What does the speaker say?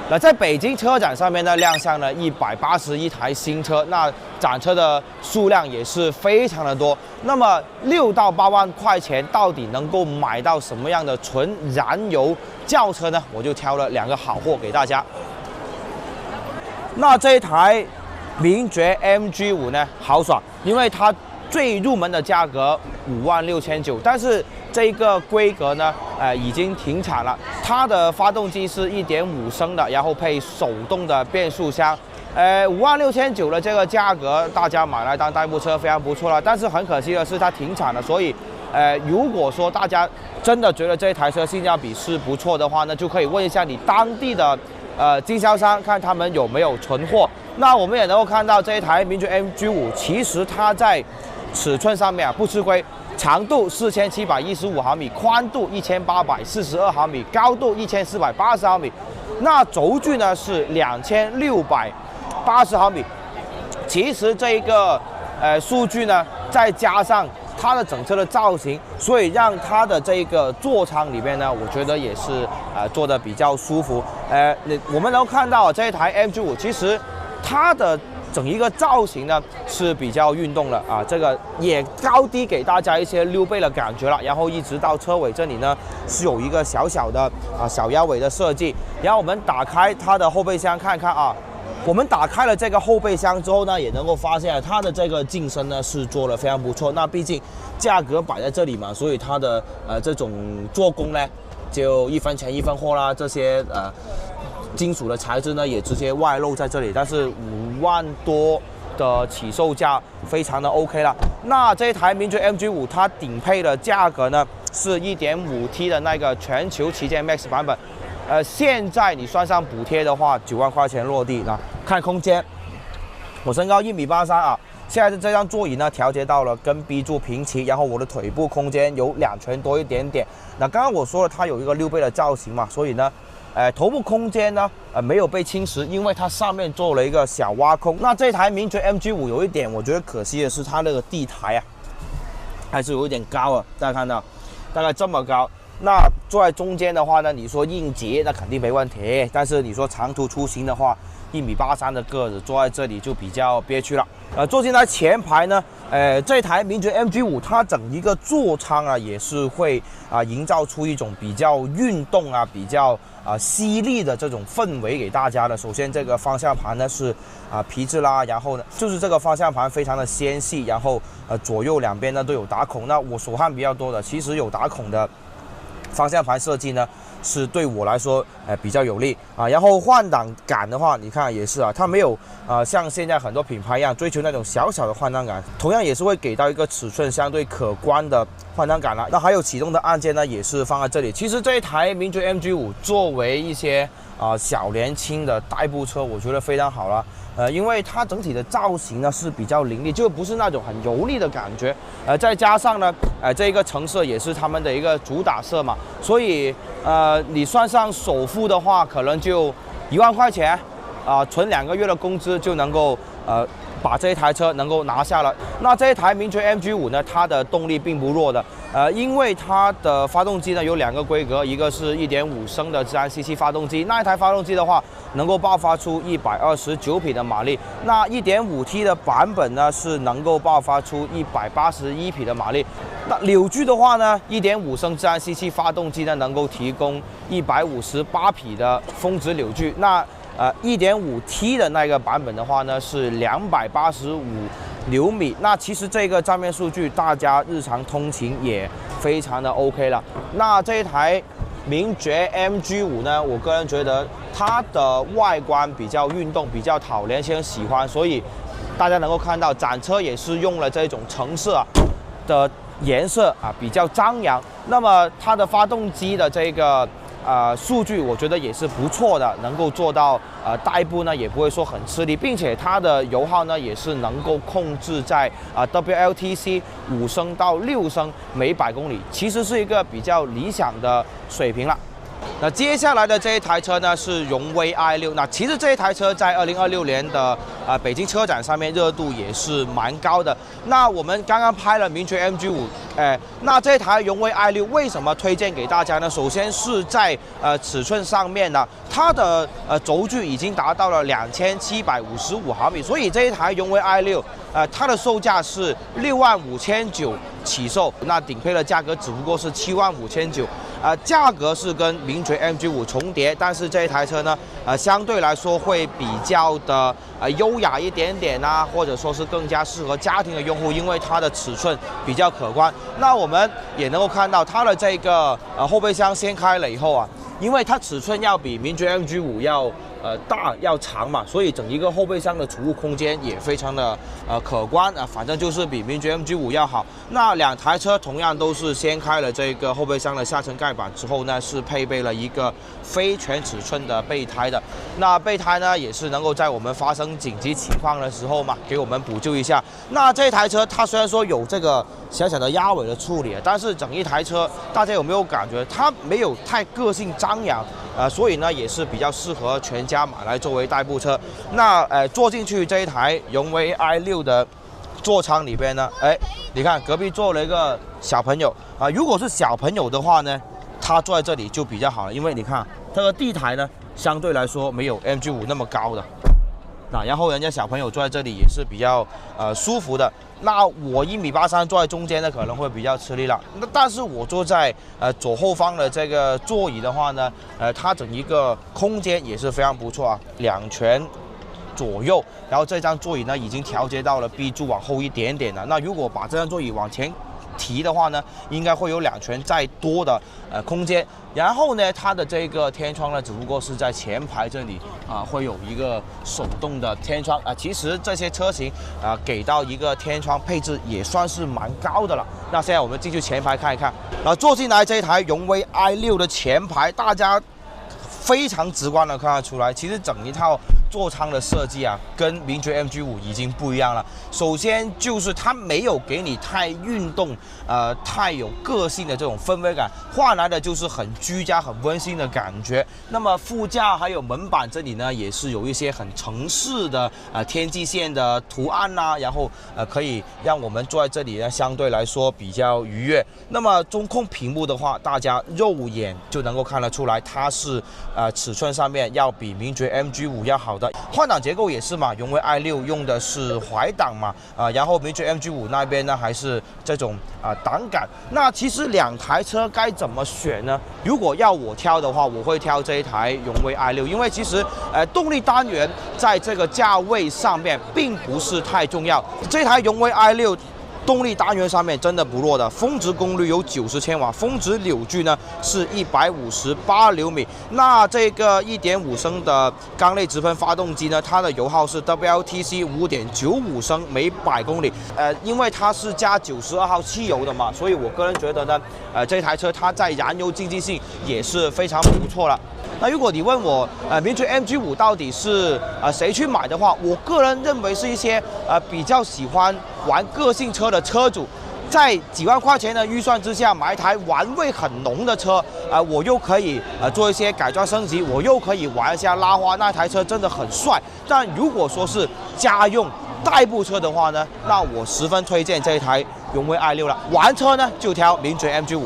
那在北京车展上面呢，亮相了181台新车，那展车的数量也是非常的多。那么6到8万块钱到底能够买到什么样的纯燃油轿车呢？我就挑了2个好货给大家。那这一台名爵 MG5 呢，豪爽，因为它最入门的价格56900，但是这个规格呢，已经停产了。它的发动机是1.5升的，然后配手动的变速箱。56900的这个价格，大家买来当代步车非常不错了。但是很可惜的是，它停产了，所以，如果说大家真的觉得这台车性价比是不错的话呢，就可以问一下你当地的经销商，看他们有没有存货。那我们也能够看到这一台名爵 MG5，其实它在尺寸上面不吃亏。长度4715毫米，宽度1842毫米，高度1480毫米。那轴距呢是2680毫米。其实这个数据呢，再加上它的整车的造型，所以让它的这个座舱里面呢，我觉得也是坐得比较舒服。我们能够看到这一台 MG5，其实它的整一个造型呢是比较运动的啊，这个也高低给大家一些溜背的感觉了。然后一直到车尾这里呢是有一个小小的小腰尾的设计。然后我们打开它的后备箱看看啊，我们打开了这个后备箱之后呢，也能够发现它的这个进深呢是做得非常不错。那毕竟价格摆在这里嘛，所以它的这种做工呢就1分钱1分货啦，这些金属的材质呢也直接外露在这里，但是5万多的起售价非常的 OK 了。那这一台名爵 MG5 它顶配的价格呢是 1.5T 的那个全球旗舰 Max 版本，现在你算上补贴的话9万块钱落地。那看空间，我身高1.83米啊，现在的这张座椅呢调节到了跟 B 柱平齐，然后我的腿部空间有2拳多一点点。那刚刚我说了它有一个溜背的造型嘛，所以呢头部空间呢，没有被侵蚀，因为它上面做了一个小挖空。那这台名爵 MG5 有一点我觉得可惜的是，它那个地台啊，还是有一点高啊，大家看到，大概这么高。那坐在中间的话呢，你说应急那肯定没问题，但是你说长途出行的话，1.83米的个子坐在这里就比较憋屈了。坐进来前排呢，这台名爵 MG5 它整一个座舱啊，也是会营造出一种比较运动啊，比较犀利的这种氛围给大家的。首先这个方向盘呢是皮质啦，然后呢就是这个方向盘非常的纤细，然后左右两边呢都有打孔。那我手汗比较多的，其实有打孔的方向盘设计呢是对我来说比较有利啊。然后换挡杆的话，你看也是它没有像现在很多品牌一样追求那种小小的换挡杆，同样也是会给到一个尺寸相对可观的换挡杆了。那还有启动的按键呢，也是放在这里。其实这一台名爵 MG5 作为一些小年轻的代步车，我觉得非常好了。因为它整体的造型呢是比较凌厉，就不是那种很油腻的感觉。再加上呢，这个橙色也是他们的一个主打色嘛，所以你算上首付的话，可能就1万块钱，存2个月的工资就能够把这一台车能够拿下了。那这一台名爵 MG5 呢，它的动力并不弱的，因为它的发动机呢有2个规格，一个是1.5升的自然吸气发动机，那一台发动机的话能够爆发出129匹的马力，那 1.5T 的版本呢是能够爆发出181匹的马力。那扭矩的话呢，1.5升自然吸气发动机呢能够提供158匹的峰值扭矩，那1.5T 的那个版本的话呢是285牛米。那其实这个账面数据大家日常通勤也非常的 OK 了。那这一台名爵 MG5 呢，我个人觉得它的外观比较运动，比较讨年轻人喜欢，所以大家能够看到展车也是用了这种橙色的颜色比较张扬。那么它的发动机的这个数据我觉得也是不错的，能够做到代步呢也不会说很吃力，并且它的油耗呢也是能够控制在WLTC 5升到6升每100公里，其实是一个比较理想的水平了。那接下来的这一台车呢是荣威 i6，那其实这一台车在2026年的北京车展上面热度也是蛮高的。那我们刚刚拍了名爵 MG5，那这台荣威 i6为什么推荐给大家呢？首先是在尺寸上面呢，它的轴距已经达到了2755毫米，所以这一台荣威 i6，它的售价是65900起售，那顶配的价格只不过是75900。价格是跟名爵 MG5重叠，但是这一台车呢，相对来说会比较的优雅一点点啊，或者说是更加适合家庭的用户，因为它的尺寸比较可观。那我们也能够看到它的这个后备箱掀开了以后啊，因为它尺寸要比名爵 MG5要大要长嘛，所以整一个后备箱的储物空间也非常的可观啊，反正就是比名爵 MG5要好。那两台车同样都是掀开了这个后备箱的下层盖板之后呢，是配备了一个非全尺寸的备胎的。那备胎呢也是能够在我们发生紧急情况的时候嘛，给我们补救一下。那这台车它虽然说有这个小小的压尾的处理，但是整一台车大家有没有感觉它没有太个性张扬？所以呢也是比较适合全家买来作为代步车。那坐进去这一台荣威 i6的座舱里边呢，你看隔壁坐了一个小朋友啊，如果是小朋友的话呢，他坐在这里就比较好了，因为你看这个地台呢相对来说没有 MG5那么高的。然后人家小朋友坐在这里也是比较舒服的。那我1.83米坐在中间呢，可能会比较吃力了。那但是我坐在左后方的这个座椅的话呢，它整一个空间也是非常不错啊，2拳左右。然后这张座椅呢已经调节到了 B 柱往后一点点了。那如果把这张座椅往前提的话呢，应该会有2拳再多的空间。然后呢，它的这个天窗呢，只不过是在前排这里会有一个手动的天窗其实这些车型给到一个天窗配置也算是蛮高的了。那现在我们进去前排看一看，坐进来这一台荣威 i6的前排，大家非常直观的看得出来，其实整一套座舱的设计跟名爵 MG5已经不一样了。首先就是它没有给你太运动，太有个性的这种氛围感，换来的就是很居家、很温馨的感觉。那么副驾还有门板这里呢，也是有一些很城市的天际线的图案然后可以让我们坐在这里呢，相对来说比较愉悦。那么中控屏幕的话，大家肉眼就能够看得出来，它是尺寸上面要比名爵 MG5要好的。换挡结构也是嘛，荣威 i6用的是怀档嘛，然后名爵 MG5那边呢还是这种档杆。那其实两台车该怎么选呢？如果要我挑的话，我会挑这一台荣威 i6，因为其实动力单元在这个价位上面并不是太重要。这台荣威 i6动力单元上面真的不弱的，峰值功率有90千瓦，峰值扭矩呢是158牛米。那这个1.5升的缸内直喷发动机呢，它的油耗是 WLTC 5.95升每100公里。因为它是加92号汽油的嘛，所以我个人觉得呢，这台车它在燃油经济性也是非常不错了。那如果你问我，名爵 MG5到底是谁去买的话，我个人认为是一些比较喜欢玩个性车的车主，在几万块钱的预算之下买一台玩味很浓的车，我又可以做一些改装升级，我又可以玩一下拉花，那台车真的很帅。但如果说是家用代步车的话呢，那我十分推荐这一台荣威 i6了。玩车呢就挑名爵 MG5。